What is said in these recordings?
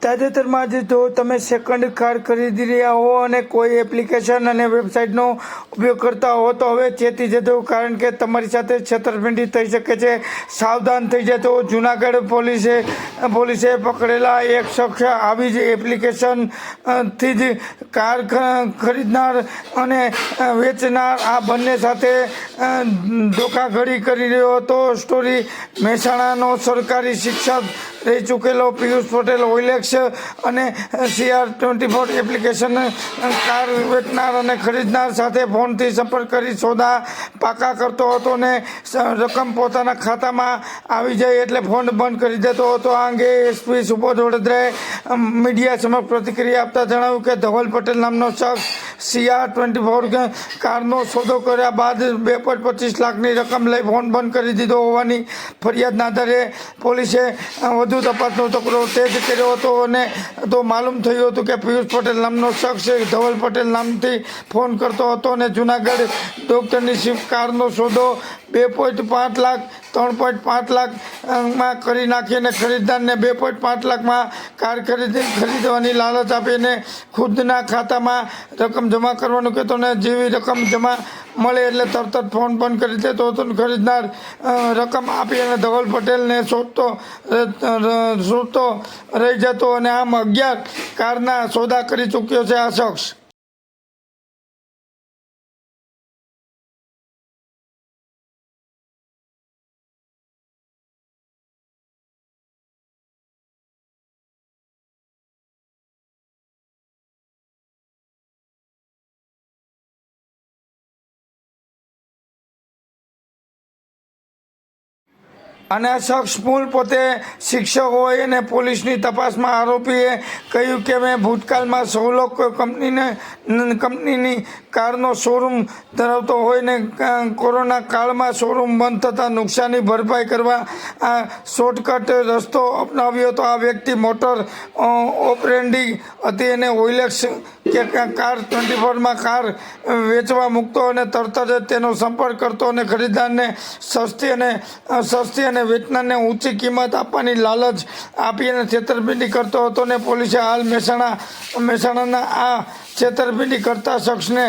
તાજેતરમાં જ જો તમે સેકન્ડ કાર ખરીદી રહ્યા હો અને કોઈ એપ્લિકેશન અને વેબસાઇટનો ઉપયોગ કરતા હો તો હવે ચેતી જજો, કારણ કે તમારી સાથે છેતરપિંડી થઈ શકે છે. સાવધાન થઈ જજો. જૂનાગઢ પોલીસે પકડેલા એક શખ્સ આવી જ એપ્લિકેશનથી જ કાર ખરીદનાર અને વેચનાર આ બંને સાથે ધોખાધડી કરી રહ્યો હતો. સ્ટોરી મહેસાણાનો સરકારી શિક્ષક રહી ચૂકેલો પિયુષ પટેલ ઓઇલેક્સ અને CR24 એપ્લિકેશન કાર વેચનાર અને ખરીદનાર સાથે ફોનથી સંપર્ક કરી સોદા પાકા કરતો હતો ને રકમ પોતાના ખાતામાં આવી જાય એટલે ફોન બંધ કરી દેતો હતો. આ અંગે SP સુબોધ વડોદરાએ મીડિયા સમક્ષ પ્રતિક્રિયા આપતા જણાવ્યું કે ધવલ પટેલ નામનો શખ્સ CR24 કારનો સોદો કર્યા બાદ 2.25 લાખની રકમ લઈ ફોન બંધ કરી દીધો હોવાની ફરિયાદના આધારે પોલીસે વધુ તપાસનો ચક્રો તેજ કર્યો હતો અને તો માલુમ થયું હતું કે પિયુષ પટેલ નામનો શખ્સ ધવલ પટેલ નામથી ફોન કરતો હતો અને જૂનાગઢ ડોક્ટરની સ્વિફ્ટ કારનો સોદો 2.5 લાખ 3.5 લાખમાં કરી નાખીને ખરીદદારને 2.5 લાખમાં કાર ખરીદવાની લાલચ આપીને ખુદના ખાતામાં રકમ જમા કરવાનું કહેતો ને જેવી રકમ જમા મળે એટલે તરત જ ફોન બંધ કરી દેતો હતો. ખરીદનાર રકમ આપી અને ધવલ પટેલને શોધતો રહી જતો અને આમ 11 કારના સોદા કરી ચૂક્યો છે આ શખ્સ. અને આ શખ્સ મૂળ પોતે શિક્ષક હોય અને પોલીસની તપાસમાં આરોપીએ કહ્યું કે મેં ભૂતકાળમાં સૌલોક કંપનીની કારનો શોરૂમ ધરાવતો હોય ને કોરોના કાળમાં શોરૂમ બંધ થતાં નુકસાની ભરપાઈ કરવા આ શોર્ટકટ રસ્તો અપનાવ્યો હતો. આ વ્યક્તિ મોટર ઓપરેન્ડી હતી અને ઓઇલેક્સ કે CR24માં કાર વેચવા મૂકતો અને તરત જ તેનો સંપર્ક કરતો અને ખરીદદારને સસ્તી અને વેચનારને ઊંચી કિંમત આપવાની લાલચ આપી અને છેતરપિંડી કરતો હતો ને પોલીસે હાલ મહેસાણાના આ છેતરપિંડી કરતા શખ્સને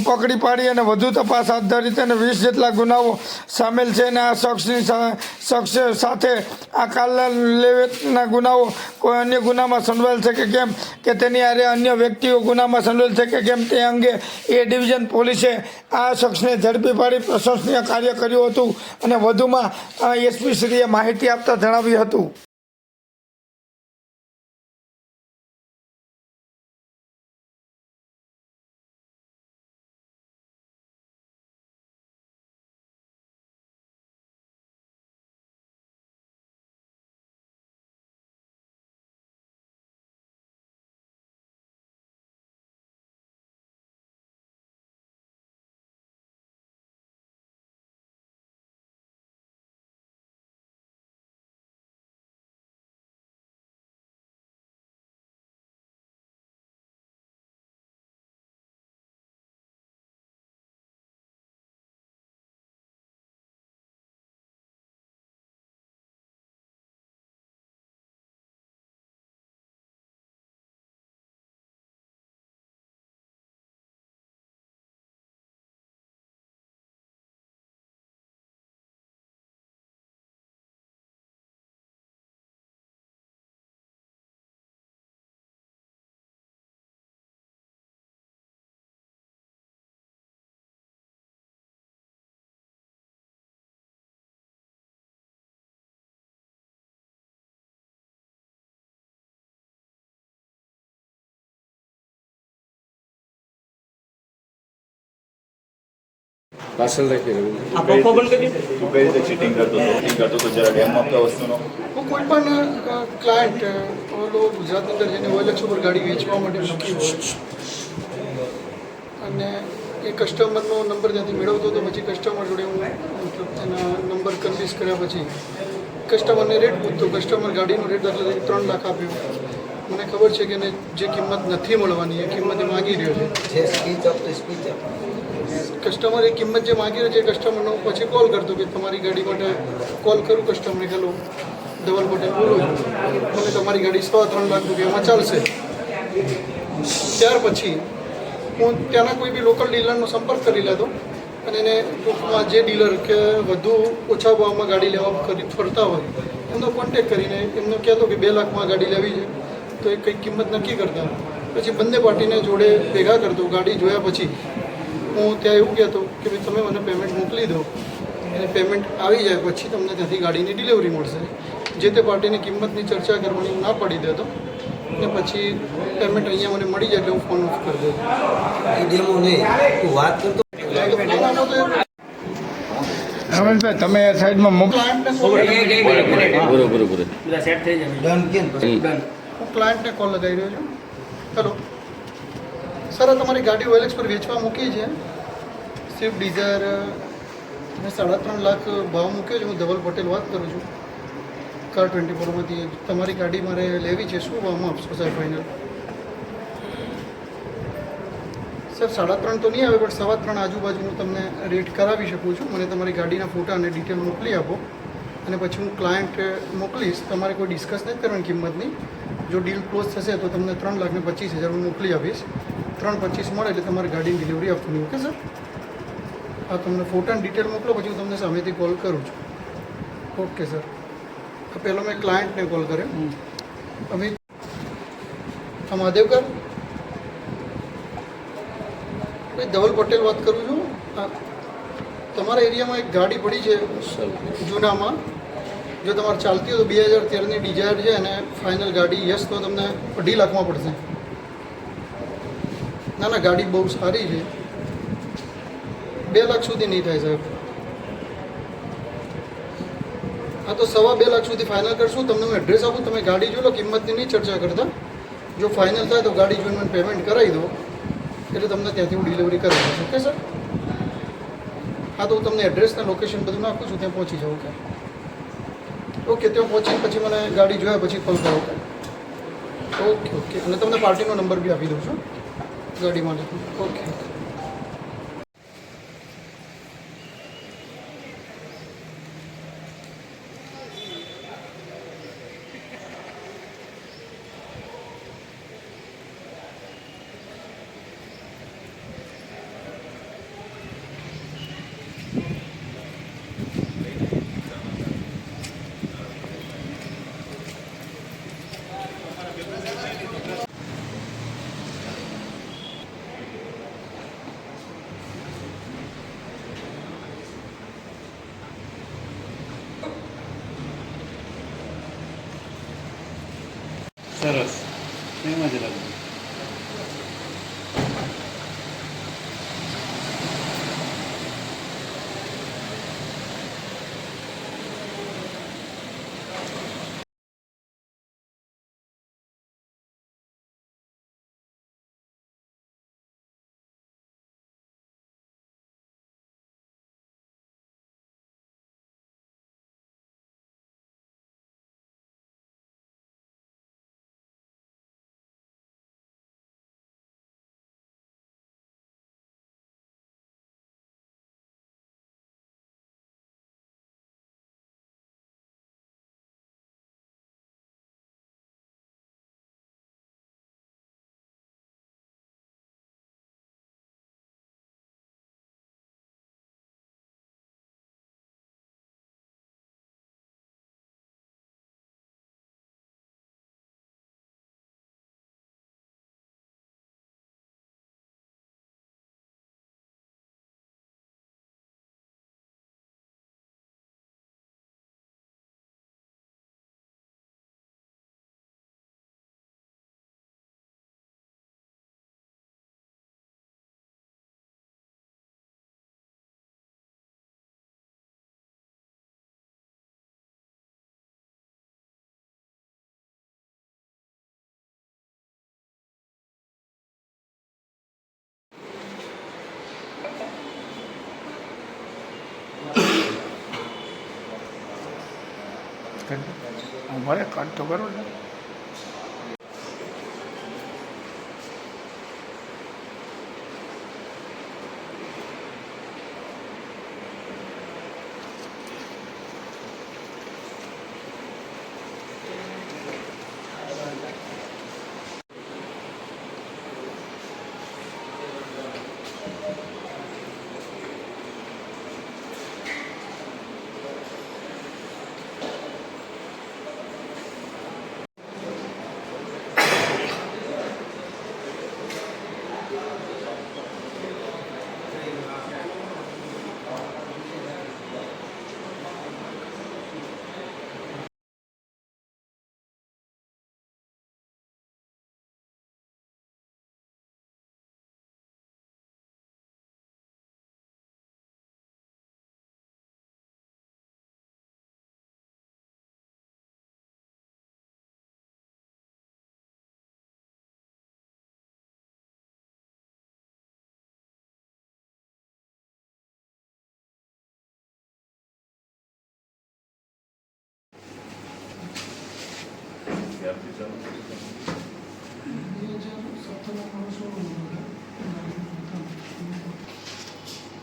પકડી પાડી અને વધુ તપાસ હાથ ધરી અને 20 જેટલા ગુનાઓ સામેલ છે અને આ શખ્સ સાથે આ કાર લેવેચના ગુનાઓ કોઈ અન્ય ગુનામાં સંડોવાયેલ છે કે કેમ કે તેની આરે અન્ય વ્યક્તિઓ ગુનામાં સંડોવાયેલ છે કે કેમ તે અંગે A ડિવિઝન પોલીસે આ શખ્સને ઝડપી પાડી પ્રશંસનીય કાર્ય કર્યું હતું અને વધુમાં SP શ્રીએ માહિતી આપતા જણાવ્યું હતું. પાર્સલ રાખી રહ્યું આ પંખો બંધ કરી તું કઈ રીતે ચીટિંગ કરતો તો જરા ડેમો આપતા વસ્તુનો. હું કોઈ પણ ક્લાયન્ટ ઓલો ગુજરાતની અંદર જેને ઓઇલેક્સ ઉપર ગાડી વેચવા માટે મૂકી હોય અને એ કસ્ટમરનો નંબર ત્યાંથી મેળવતો હતો, પછી કસ્ટમર જોડે હું મતલબ એના નંબર કન્વિન્સ કર્યા પછી કસ્ટમરને રેટ પૂછતો. કસ્ટમર ગાડીનો રેટ દાખલા તરીકે 3 લાખ આપ્યો. મને ખબર છે કે એને જે કિંમત નથી મળવાની એ કિંમત એ માગી રહ્યો છે. કસ્ટમર એ કિંમત જે માગી રહ્યો છે કસ્ટમરનો પછી કોલ કરતો કે તમારી ગાડી માટે કોલ કરું કસ્ટમરને હેલો ધવલ પટેલ બોલું છું, મને તમારી ગાડી 3.25 લાખ રૂપિયામાં ચાલશે. ત્યાર પછી હું ત્યાંના કોઈ બી લોકલ ડીલરનો સંપર્ક કરી લેતો અને એને ટૂંકમાં જે ડીલર કે વધુ ઓછા ભાવમાં ગાડી લેવા ફરતા હોય એમનો કોન્ટેક કરીને એમનો કહેતો કે 2 લાખમાં ગાડી લેવી છે, તો એ કંઈક કિંમત નક્કી કરતા. પછી બંને પાર્ટીને જોડે ભેગા કરતો. ગાડી જોયા પછી હું ત્યાં એવું કહેતો કે ભાઈ તમે મને પેમેન્ટ મોકલી દો અને પેમેન્ટ આવી જાય પછી તમને ત્યાંથી ગાડીની ડિલિવરી મળશે. જે તે પાર્ટીની કિંમતની ચર્ચા કરવાની હું ના પાડી દેતો અને પછી પેમેન્ટ અહીંયા મને મળી જાય એટલે હું ફોન ઓફ કરી દેતો. રમેશભાઈ તમે સાઈડમાં હું ક્લાયન્ટને કોલ લગાવી રહ્યો છું. હેલો સર, આ તમારી ગાડી OLX પર વેચવા મૂકી છે. સ્વિફ્ટ ડિઝાયર મેં 3.5 લાખ ભાવ મૂક્યો છે. હું ધવલ પટેલ વાત કરું છું કાર 24માંથી. તમારી ગાડી મારે લેવી છે, શું ભાવમાં આપશો સાહેબ ફાઇનલ? સર 3.5 તો નહીં આવે, પણ 3.25 આજુબાજુ હું તમને રેટ કરાવી શકું છું. મને તમારી ગાડીના ફોટા અને ડિટેલ મોકલી આપો અને પછી હું ક્લાયન્ટ મોકલીશ. તમારે કોઈ ડિસ્કસ નથી કરવાની કિંમતની. જો ડીલ ક્લોઝ થશે તો તમને 3,25,000 હું મોકલી આપીશ. 3.25 મળે એટલે તમારી ગાડીની ડિલિવરી આપવાની. Okay sir? હા, તમને ફોટા અને ડિટેલ મોકલો પછી હું તમને સામેથી કોલ કરું છું. Okay sir. પહેલો મેં ક્લાયન્ટને કોલ કર્યો. અમે મહાદેવકર ભાઈ ધવલ પટેલ વાત કરું છું. તમારા એરિયામાં એક ગાડી પડી છે જૂનામાં, જો તમારે ચાલતી હોય તો 2013ની ડિઝાયર છે અને ફાઇનલ ગાડી યસ તો તમને 2.5 લાખમાં પડશે. ના ના, ગાડી બહુ સારી છે. 2 લાખ સુધી નહીં થાય સાહેબ. હા, તો 2.25 લાખ સુધી ફાઇનલ કરશું. તમને હું એડ્રેસ આપું, તમે ગાડી જોઈ લો. કિંમતની નહીં ચર્ચા કરતા. જો ફાઇનલ થાય તો ગાડી જોઈને મને પેમેન્ટ કરાવી દો એટલે તમને ત્યાંથી હું ડિલિવરી કરી દઈશ. Okay sir? હા, તો હું તમને એડ્રેસ ને લોકેશન બધું નાખું છું, ત્યાં પહોંચી જાઉં. ઓકે, ત્યાં પહોંચીને પછી મને ગાડી જોયા પછી કોલ કરો. Okay okay. અને તમને પાર્ટીનો નંબર બી આપી દઉં છું ગાડી માટે. ઓકે. સરસ. એમાં જ લાગે. મારે કટ તો કરો ને.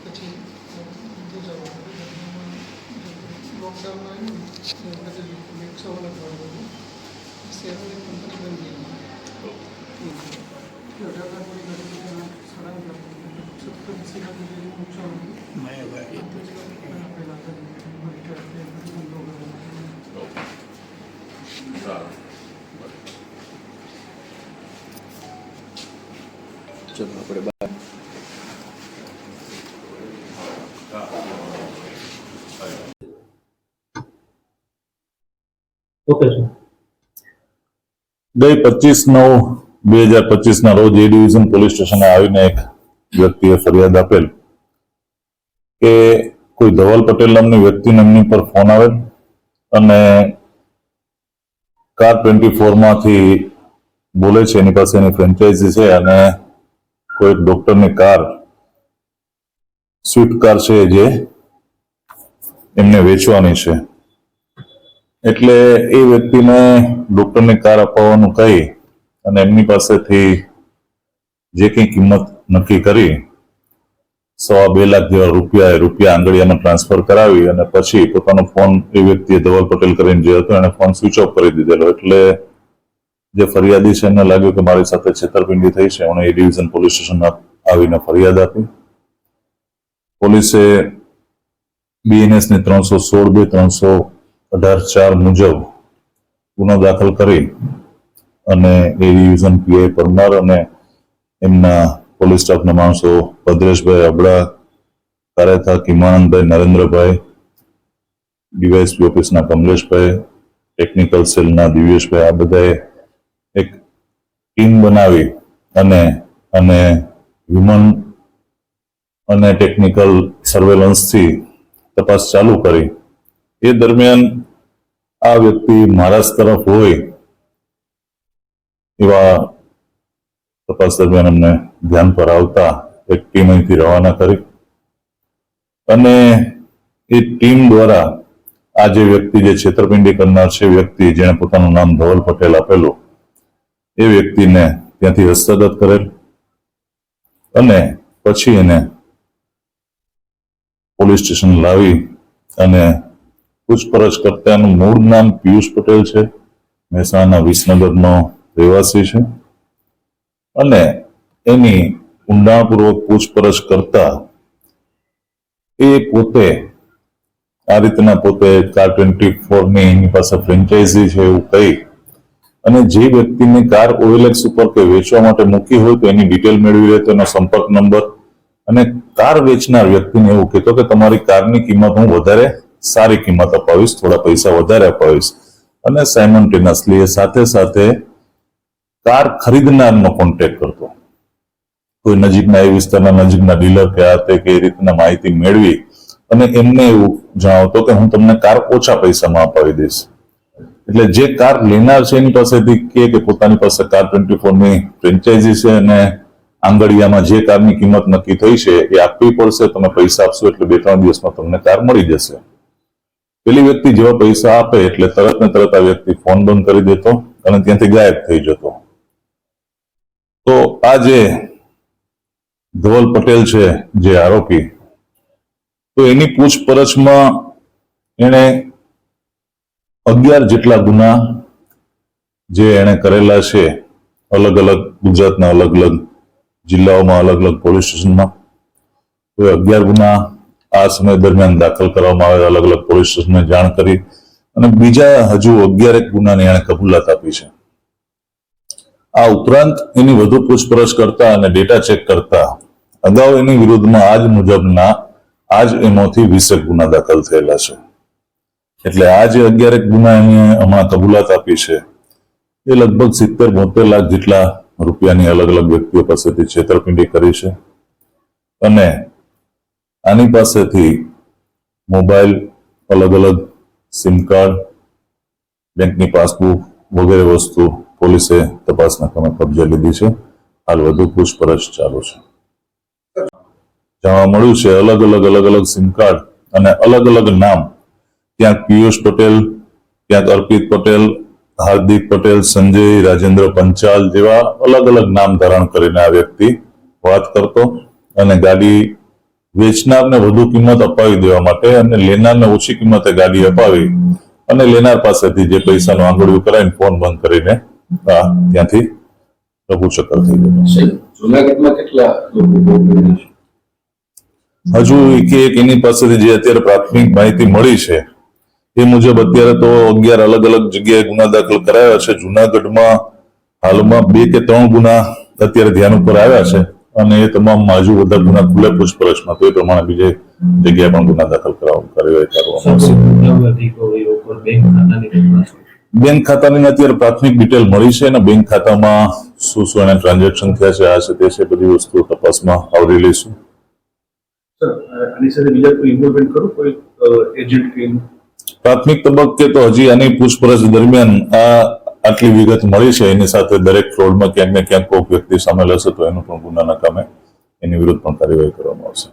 પછી લોકડાઉનમાં રિક્ષાવાળા ભાવ શહેરોની કંપની બંધ થઈ ગઈ 18 લાખ વાળી ગાડી 7.5 લાખ 70-80 લાખ જેટલું નુકસાન ચલો આપણે બાય. Okay sir. ગઈ 25/9/2025 રોજ એ ડિવિઝન પોલીસ સ્ટેશને આવીને એક વ્યક્તિએ ફરિયાદ આપેલ કે કોઈ ધવલ પટેલ નામની વ્યક્તિને એમની પર ફોન આવેલ અને કાર 24 માંથી બોલે છે, એની પાસે એની ફ્રેન્ચાઇઝી છે અને કોઈ ડોક્ટરની કાર સ્વિફ્ટ કાર છે જે એમને વેચવાની છે. એટલે એ વ્યક્તિને ડોક્ટરની કાર અપાવવાનું કહી અને એમની પાસેથી જે કંઈ કિંમત નક્કી કરી 1.25 લાખ જેવા રૂપિયા આંગળીયામાં ટ્રાન્સફર કરાવી અને પછી પોતાનો ફોન એ વ્યક્તિએ ધવલ પટેલ કરીને જે હતો એને ફોન સ્વિચ ઓફ કરી દીધેલો. એટલે જે ફરિયાદી છે એને લાગ્યું કે મારી સાથે છેતરપિંડી થઈ છે. એણે એ ડિવિઝન પોલીસ સ્ટેશન આવીને ફરિયાદ આપી. પોલીસે BNS ની 316/318(4) મુજબ ગુનો દાખલ કરી અને એ ડિવિઝન PI પરમાર અને એમના પોલીસ સ્ટાફના માણસો ભદ્રેશભાઈ અબડા, કારેથા કિમાનંદભાઈ, નરેન્દ્રભાઈ, ડીવાયએસપી ઓફિસના કમલેશભાઈ, ટેકનિકલ સેલના દિવ્યેશભાઈ, આ બધાએ એક ટીમ બનાવી અને હ્યુમન અને ટેકનિકલ સર્વેલન્સથી તપાસ ચાલુ કરી. એ દરમિયાન આ વ્યક્તિ મહારાષ્ટ્ર તરફ હોય એવા તપાસ દરમિયાન અમને ધ્યાન પર આવતા એક ટીમ અહીંથી રવાના કરી અને એ ટીમ દ્વારા આ જે વ્યક્તિ જે છેતરપિંડી કરનાર છે, વ્યક્તિ જેણે પોતાનું નામ ધવલ પટેલ આપેલું, એ વ્યક્તિને ત્યાંથી હસ્તગત કરેલ અને પછી એને પોલીસ સ્ટેશન લાવી અને પૂછપરછ કરતા એનું મૂળ નામ પિયુષ પટેલ છે, મહેસાણા વિસનગરનો રહેવાસી છે અને એની ઊંડાણપૂર્વક પૂછપરછ કરતા એ પોતે આ રીતના પોતે કાર 24ની એની પાસે ફ્રેન્ચાઇઝી છે એવું કહી અને જે વ્યક્તિની કાર OLX ઉપર કે વેચવા માટે મૂકી હોય તો એની ડિટેલ મેળવી લે, તેનો સંપર્ક નંબર અને કાર વેચનાર વ્યક્તિને એવું કહેતો કે તમારી કારની કિંમત હું વધારે સારી કિંમત અપાવીશ, થોડા પૈસા વધારે અપાવીશ અને સાયમલ્ટેનિયસલી સાથે સાથે કાર ખરીદનારનો કોન્ટેક્ટ કરતો. કોઈ નજીકના એ વિસ્તારના નજીકના ડીલર કે આ તે કે એ રીતના માહિતી મેળવી અને એમને એવું જણાવતો કે હું તમને કાર ઓછા પૈસામાં અપાવી દઈશ. એટલે જે કાર લેનાર છે એની પાસેથી કે પોતાની પાસે કાર 24ની ફ્રેન્ચાઇઝી છે અને આંગળીયામાં જે કારની કિંમત નક્કી થઈ છે એ આપવી પડશે, તમે પૈસા આપશો એટલે 2-3 દિવસમાં તમને કાર મળી જશે. પેલી વ્યક્તિ જેવા પૈસા આપે એટલે તરત ને તરત આ વ્યક્તિ ફોન બંધ કરી દેતો અને ત્યાંથી ગાયબ થઈ જતો. તો આ જે ધવલ પટેલ છે જે આરોપી, તો એની પૂછપરછમાં એને 11 જેટલા ગુના જે એણે કરેલા છે, અલગ અલગ ગુજરાતના અલગ અલગ જિલ્લાઓમાં અલગ અલગ પોલીસ સ્ટેશનમાં. તો 11 ગુના આ સમય દરમિયાન દાખલ કરવામાં આવે, અલગ અલગ પોલીસ સ્ટેશનને જાણ કરી અને બીજા હજુ 11 ગુનાની એણે કબૂલાત આપી છે. આ ઉપરાંત એની વધુ પૂછપરછ કરતા અને ડેટા ચેક કરતા અગાઉ એની વિરુદ્ધમાં આજ મુજબના આજ એમોથી 20 ગુના દાખલ થયેલા છે. એટલે આ જે 11 ગુના એને હમણાં કબૂલાત આપી છે એ લગભગ 70-72 લાખ જેટલા રૂપિયાની અલગ અલગ વ્યક્તિઓ પાસેથી છેતરપિંડી કરી છે અને આની પાસેથી મોબાઈલ, અલગ અલગ સિમ કાર્ડ, બેંકની પાસબુક વગેરે વસ્તુ પોલીસે તપાસના કામે કબજે લીધી છે. હાલ વધુ પૂછપરછ ચાલુ છે. જાણવા મળ્યું છે અલગ અલગ સિમ કાર્ડ અને અલગ અલગ નામ, ક્યાંક પિયુષ પટેલ, ક્યાંક અર્પિત પટેલ હાર્દિક પટેલ, સંજય, રાજેન્દ્ર પંચાલ જેવા અલગ અલગ નામ ધારણ કરીને આ વ્યક્તિ વાત કરતો અને ગાડી વેચનારને વધુ કિંમત અપાવી દેવા માટે અને લેનારને ઓછી કિંમતે ગાડી અપાવી અને લેનાર પાસેથી જે પૈસાનું આંગળીઓ કરાવીને ફોન બંધ કરીને ત્યાંથી પ્રભુ ચક્કર થઈ ગયો. જુનાગઢમાં કેટલા લોકો ભોગ બન્યા છે? હજુ એક એની પાસેથી જે અત્યારે પ્રાથમિક માહિતી મળી છે એ મુજબ અત્યારે તો 11 અલગ અલગ જગ્યાએ ગુના દાખલ કરાયા છે. જુનાગઢમાં હાલમાં 2 કે 3 ગુના અત્યારે ધ્યાન ઉપર આવ્યા છે અને એ તમામમાં હજુ બધા ગુના ખુલ્લે પૂછપરછમાં તો એ પ્રમાણે બીજે જગ્યાએ પણ ગુના દાખલ કાર્યવાહી કરવામાં આવશે. બેંક ખાતાની અત્યારે પ્રાથમિક ડિટેલ મળી છે અને બેંક ખાતામાં શું શું એને ટ્રાન્ઝેક્શન થયા છે, આ છે તે છે, બધી વસ્તુ તપાસમાં આવરી લઈશું. આની સાથે બીજા કોઈ ઇન્વોલ્વમેન્ટ ખરું, કોઈ એજન્ટ કે પ્રાથમિક તબક્કે તો હજી આની પૂછપરછ દરમિયાન આટલી વિગત મળી છે. એની સાથે દરેક ફ્રોડમાં ક્યાંક ને ક્યાંક કોઈ વ્યક્તિ સામેલ હશે તો એનું પણ ગુનાના કામે એની વિરુદ્ધ પણ કાર્યવાહી કરવામાં આવશે.